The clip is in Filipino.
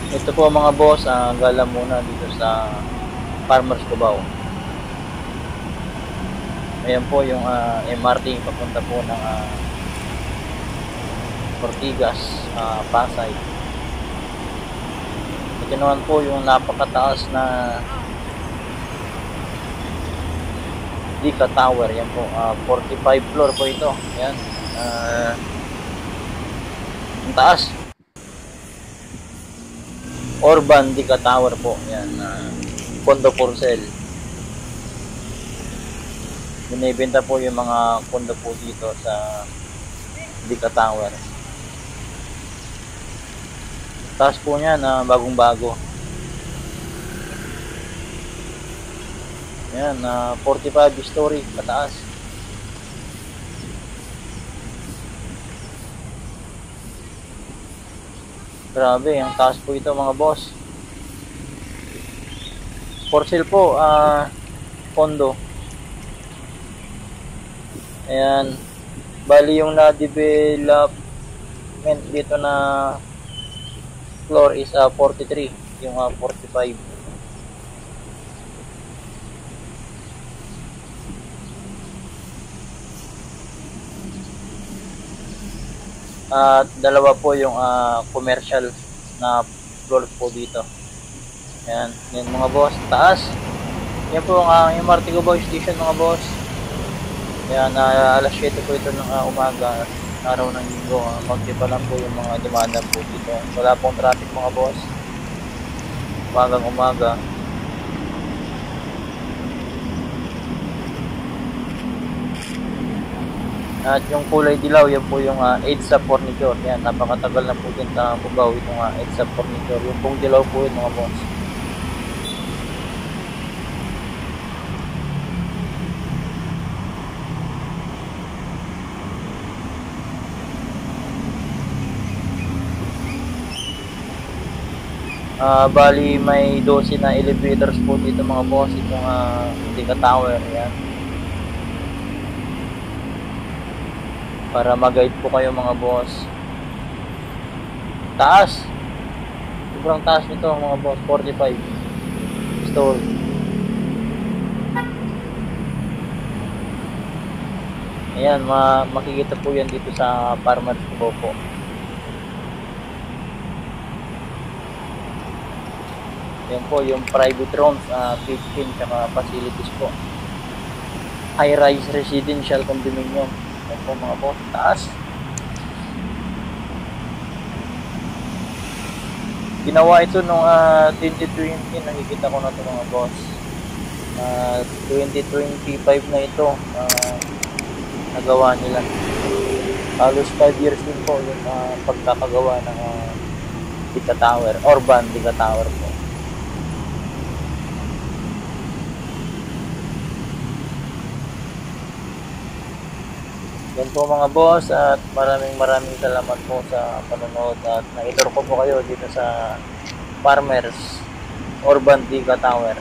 Ito po mga boss, gala muna dito sa Farmers Cubao. Ayan po yung MRT papunta po ng Ortigas, Pasay. Ito naman po yung napakataas na Dika Tower. Yan po, 45 floor po ito. Ayan, ang taas. Orban Dika Tower po. Yan, condo for sale. Binibenta po yung mga condo po dito sa Dika Tower. Taas po niyan, bagong bago. Yan, 45 story pataas. Grabe, ang taas po ito mga boss. For sale po, condo. Ayan, bali yung na-development dito na floor is 43, yung 45. At dalawa po yung commercial na floor po dito. Ayan, yan mga boss, taas. Yan po ang MRT Cubao Station mga boss. Ayan, alas 7 po ito ng umaga, araw ng linggo. Konti pa lang po yung mga dumadaan po dito. Wala pong traffic mga boss. Umagang umaga. At yung kulay dilaw, yan po yung EDSA furniture. Yan, napakatagal na po din sa Cubao itong EDSA furniture. Yung pong dilaw po yun mga boss. Bali may 12 na elevators po dito mga boss. Itong Dika Tower. Yan. Para mag-guide po kayo mga boss. Taas. Sobrang taas nito mga boss. 45 story. Ayan, makikita po yan dito sa Farmers Cubao po. Yan po yung private rooms, 15 tsaka facilities po. High-rise residential condominium. Yan po mga boss, taas. Ginawa ito nung 2020, nakikita ko na ito mga boss. 2025 na ito, nagawa nila. Halos 5 years din po yung pagkakagawa ng Dika Tower, Orban Dika Tower po. Yan po mga boss, at maraming salamat po sa panonood at na-tour ko po kayo dito sa Farmers Orban Dika Tower.